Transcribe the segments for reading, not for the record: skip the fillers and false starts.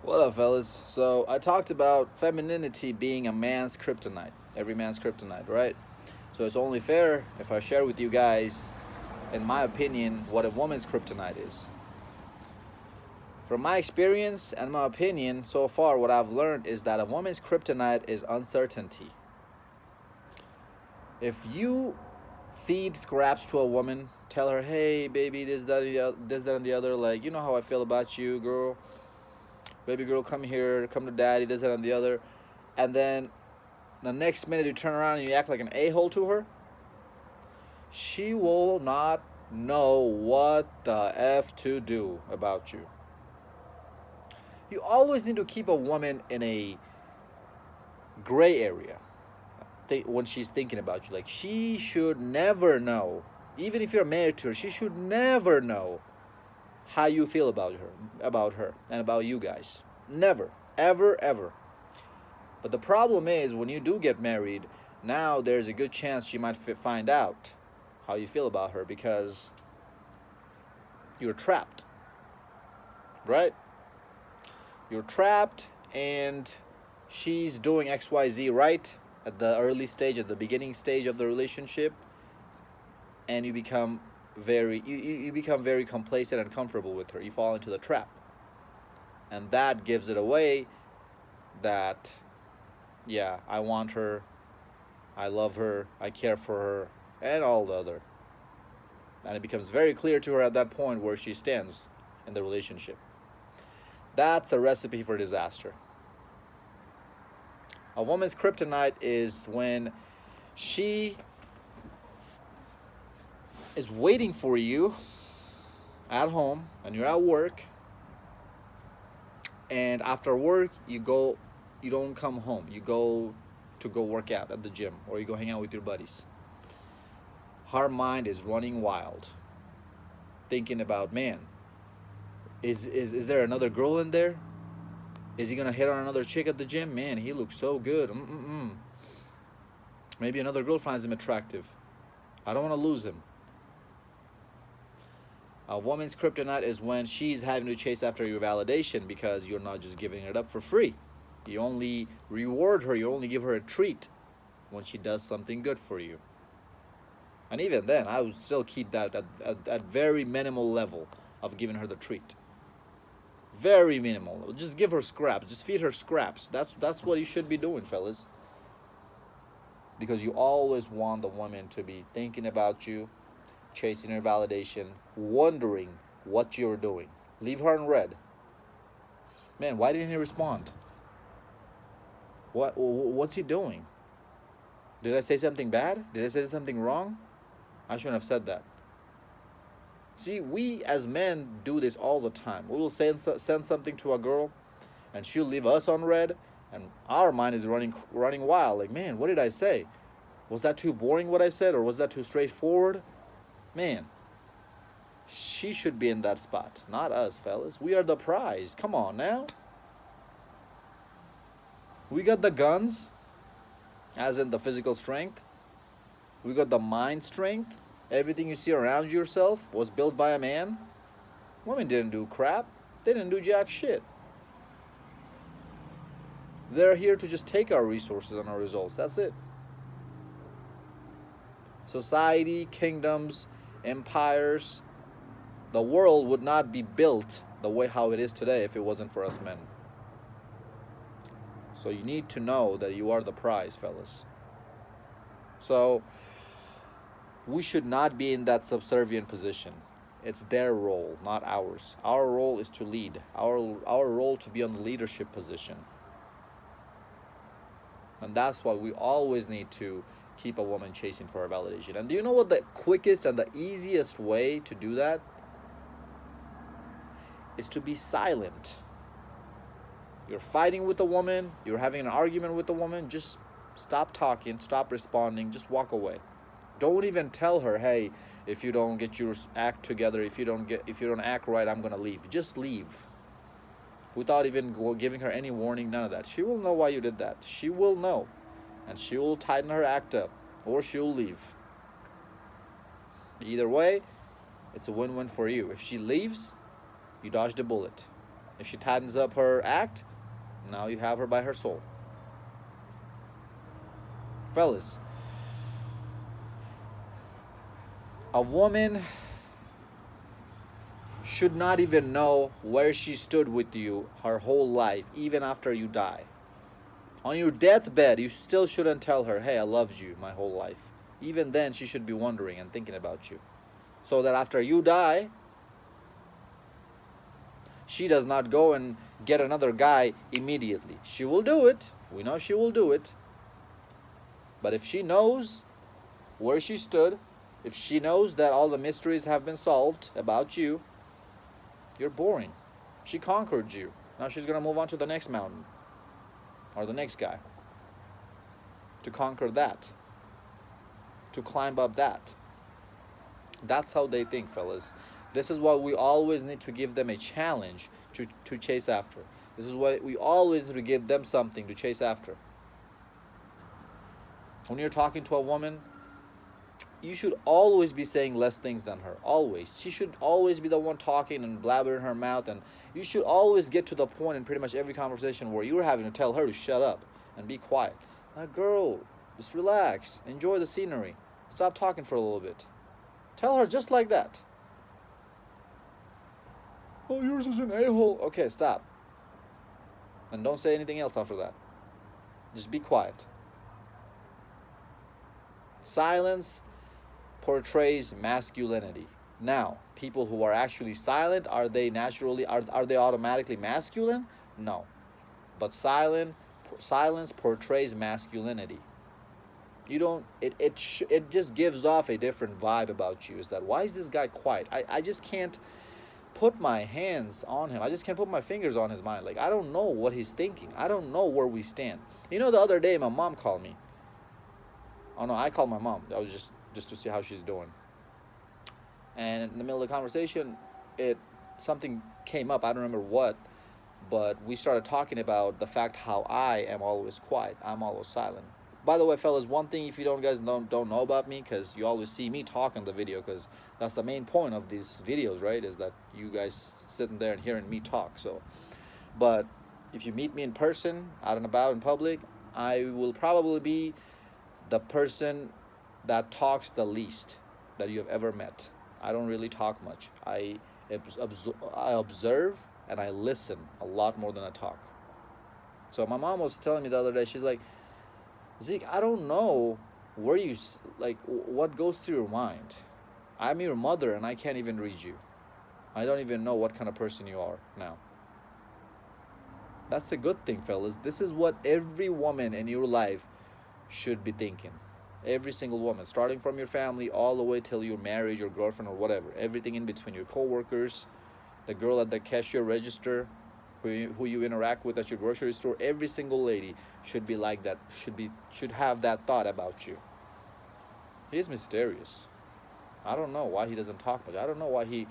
What up, fellas? So, I talked about femininity being a man's kryptonite, every man's kryptonite, right? So, it's only fair if I share with you guys, in my opinion, what a woman's kryptonite is. From my experience and my opinion so far, what I've learned is that a woman's kryptonite is uncertainty. If you feed scraps to a woman, tell her, hey, baby, this, that, and the other, like, you know how I feel about you, girl. Baby girl, come here, come to daddy, this, that, and the other. And then the next minute you turn around and you act like an a-hole to her, she will not know what the F to do about you. You always need to keep a woman in a gray area when she's thinking about you. Like, she should never know, even if you're married to her, she should never know how you feel about her, and about you guys. Never, ever, ever. But the problem is, when you do get married, now there's a good chance she might find out how you feel about her because you're trapped, right? You're trapped, and she's doing XYZ right at the early stage, at the beginning stage of the relationship, and you become very complacent and comfortable with her. You fall into the trap, and that gives it away that, yeah, I want her, I love her, I care for her, and all the other. And it becomes very clear to her at that point where she stands in the relationship. That's a recipe for disaster. A woman's kryptonite is when she is waiting for you at home and you're at work, and after work you don't come home, you go work out at the gym, or you go hang out with your buddies. Her mind is running wild, thinking about, man, is there another girl in there? Is he gonna hit on another chick at the gym? Man, he looks so good. Maybe another girl finds him attractive. I don't want to lose him. A woman's kryptonite is when she's having to chase after your validation because you're not just giving it up for free. You only reward her, you only give her a treat when she does something good for you. And even then, I would still keep that at very minimal level of giving her the treat. Very minimal. Just give her scraps. Just feed her scraps. That's what you should be doing, fellas. Because you always want the woman to be thinking about you, chasing her validation, wondering what you're doing. Leave her in red. Man, why didn't he respond? What's he doing? Did I say something bad? Did I say something wrong? I shouldn't have said that. See, we as men do this all the time. We will send something to a girl, and she'll leave us on red, and our mind is running wild. Like, man, what did I say? Was that too boring what I said, or was that too straightforward? Man, she should be in that spot, not us, fellas. We are the prize. Come on now. We got the guns, as in the physical strength. We got the mind strength. Everything you see around yourself was built by a man. Women didn't do crap. They didn't do jack shit. They're here to just take our resources and our results. That's it. Society, kingdoms, empires, the world would not be built the way how it is today if it wasn't for us men. So you need to know that you are the prize, fellas. So we should not be in that subservient position. It's their role, not ours. Our role is to lead. Our role to be on the leadership position. And that's why we always need to keep a woman chasing for her validation. And do you know what the quickest and the easiest way to do that is? To be silent. You're fighting with a woman, you're having an argument with a woman, just stop talking, stop responding, just walk away. Don't even tell her, hey, if you don't get your act together, if you don't act right, I'm gonna leave. Just leave. Without even giving her any warning, none of that. She will know why you did that. She will know. And she will tighten her act up. Or she'll leave. Either way, it's a win-win for you. If she leaves, you dodged a bullet. If she tightens up her act, now you have her by her soul. Fellas, a woman should not even know where she stood with you her whole life, even after you die. On your deathbed, you still shouldn't tell her, hey, I loved you my whole life. Even then, she should be wondering and thinking about you. So that after you die, she does not go and get another guy immediately. She will do it. We know she will do it. But if she knows where she stood, if she knows that all the mysteries have been solved about you, you're boring. She conquered you. Now she's going to move on to the next mountain or the next guy to conquer that, to climb up that. That's how they think, fellas. This is why we always need to give them a challenge to chase after. This is why we always need to give them something to chase after. When you're talking to a woman, you should always be saying less things than her. Always. She should always be the one talking and blabbering her mouth, and you should always get to the point in pretty much every conversation where you're having to tell her to shut up and be quiet. Girl, just relax. Enjoy the scenery. Stop talking for a little bit. Tell her just like that. Oh, you're such an a-hole. Okay, stop. And don't say anything else after that. Just be quiet. Silence portrays masculinity. Now, people who are actually silent, are they automatically masculine? No. But silence portrays masculinity. You don't, it just gives off a different vibe about you. Is that, why is this guy quiet? I just can't put my hands on him. I just can't put my fingers on his mind. Like, I don't know what he's thinking. I don't know where we stand. You know, the other day my mom called me. Oh no, I called my mom. That was just to see how she's doing. And in the middle of the conversation, something came up. I don't remember what, but we started talking about the fact how I am always quiet. I'm always silent. By the way, fellas, one thing if you guys don't know about me, because you always see me talk in the video, because that's the main point of these videos, right? Is that you guys sitting there and hearing me talk. So, but if you meet me in person, out and about in public, I will probably be the person that talks the least that you have ever met. I don't really talk much. I observe and I listen a lot more than I talk. So my mom was telling me the other day, she's like, Zeke, I don't know where you, like, what goes through your mind. I'm your mother and I can't even read you. I don't even know what kind of person you are now. That's a good thing, fellas. This is what every woman in your life should be thinking. Every single woman, starting from your family all the way till you're married, your girlfriend or whatever. Everything in between, your co-workers, the girl at the cashier register, who you interact with at your grocery store. Every single lady should be like that, should have that thought about you. He is mysterious. I don't know why he doesn't talk much. I don't know why he...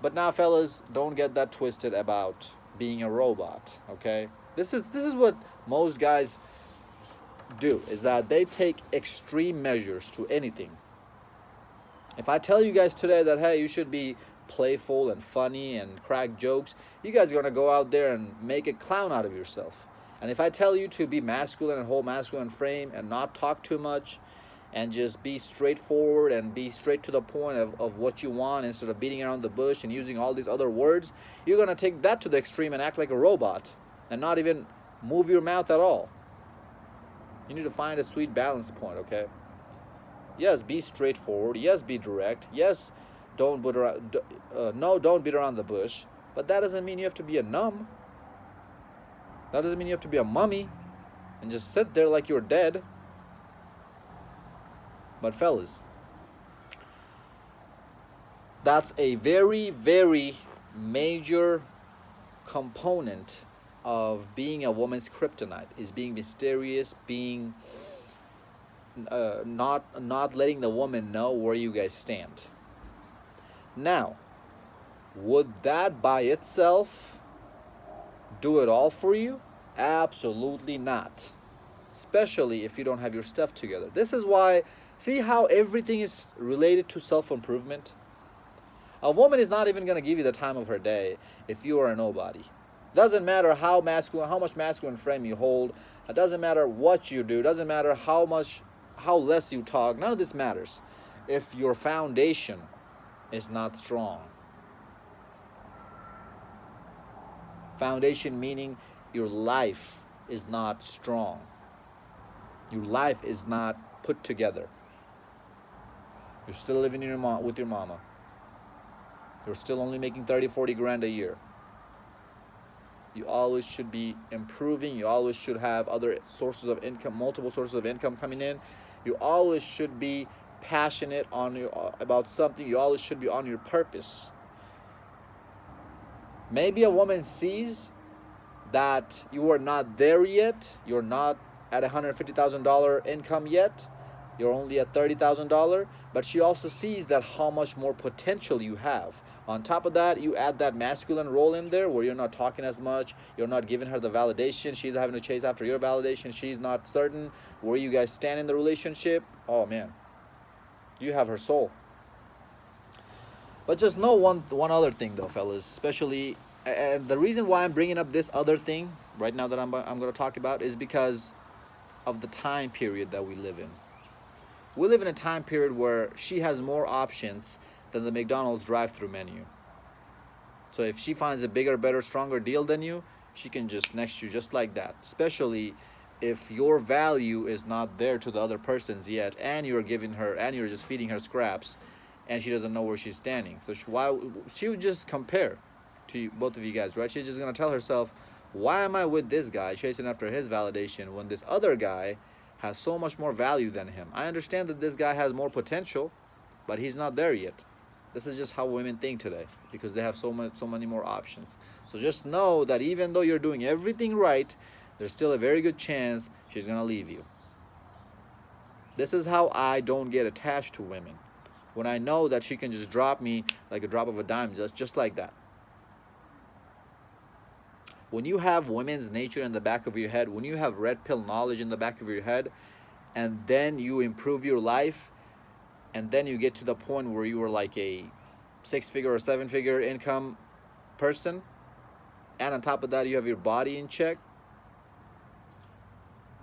But now, fellas, don't get that twisted about being a robot, okay? This is what most guys do, is that they take extreme measures to anything. If I tell you guys today that, hey, you should be playful and funny and crack jokes, you guys are going to go out there and make a clown out of yourself. And if I tell you to be masculine and hold masculine frame and not talk too much and just be straightforward and be straight to the point of what you want instead of beating around the bush and using all these other words, you're going to take that to the extreme and act like a robot and not even move your mouth at all. You need to find a sweet balance point, okay? Yes, be straightforward. Yes, be direct. Yes, don't beat around, don't beat around the bush. But that doesn't mean you have to be a numb. That doesn't mean you have to be a mummy and just sit there like you're dead. But fellas, that's a very, very major component of being a woman's kryptonite, is being mysterious, being not letting the woman know where you guys stand. Now, would that by itself do it all for you? Absolutely not. Especially if you don't have your stuff together. This is why, see how everything is related to self-improvement? A woman is not even going to give you the time of her day if you are a nobody. Doesn't matter how masculine, how much masculine frame you hold. It doesn't matter what you do. It doesn't matter how less you talk. None of this matters if your foundation is not strong. Foundation meaning your life is not strong. Your life is not put together. You're still living in with your mama. You're still only making 30, 40 grand a year. You always should be improving. You always should have other sources of income, multiple sources of income coming in. You always should be passionate about something. You always should be on your purpose. Maybe a woman sees that you are not there yet. You're not at $150,000 income yet. You're only at $30,000, but she also sees that how much more potential you have. On top of that, you add that masculine role in there where you're not talking as much, you're not giving her the validation, she's having to chase after your validation, she's not certain where you guys stand in the relationship. Oh man, you have her soul. But just know one other thing though, fellas, especially, and the reason why I'm bringing up this other thing right now that I'm going to talk about is because of the time period that we live in. We live in a time period where she has more options than the McDonald's drive-through menu. So if she finds a bigger, better, stronger deal than you, she can just next you just like that. Especially if your value is not there to the other person's yet, and you're giving her, and you're just feeding her scraps, and she doesn't know where she's standing. So she would just compare to you, both of you guys, right? She's just gonna tell herself, why am I with this guy chasing after his validation when this other guy has so much more value than him? I understand that this guy has more potential, but he's not there yet. This is just how women think today because they have so many more options. So just know that even though you're doing everything right, there's still a very good chance she's gonna leave you. This is how I don't get attached to women. When I know that she can just drop me like a drop of a dime, just like that. When you have women's nature in the back of your head, when you have red pill knowledge in the back of your head, and then you improve your life, and then you get to the point where you are like a 6-figure or 7-figure income person, and on top of that you have your body in check,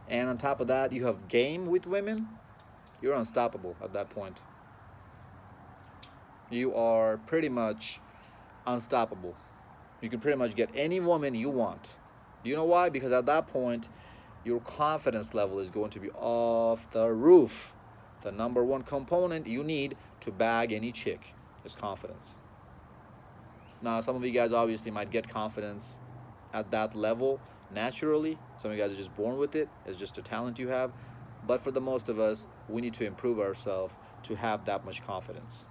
and on top of that you have game with women, you're unstoppable at that point. You are pretty much unstoppable. You can pretty much get any woman you want. Do you know why? Because at that point, your confidence level is going to be off the roof. The number one component you need to bag any chick is confidence. Now, some of you guys obviously might get confidence at that level naturally. Some of you guys are just born with it. It's just a talent you have. But for the most of us, we need to improve ourselves to have that much confidence.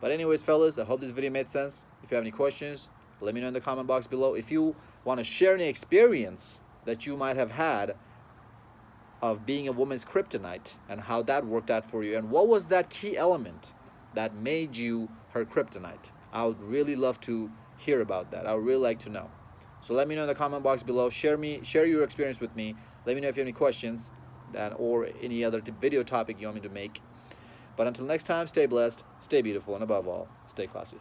But anyways, fellas, I hope this video made sense. If you have any questions, let me know in the comment box below. If you want to share any experience that you might have had of being a woman's kryptonite and how that worked out for you, and what was that key element that made you her kryptonite, I would really love to hear about that. I would really like to know. So let me know in the comment box below. Share your experience with me. Let me know if you have any questions or any other video topic you want me to make. But until next time, stay blessed, stay beautiful, and above all, stay classy.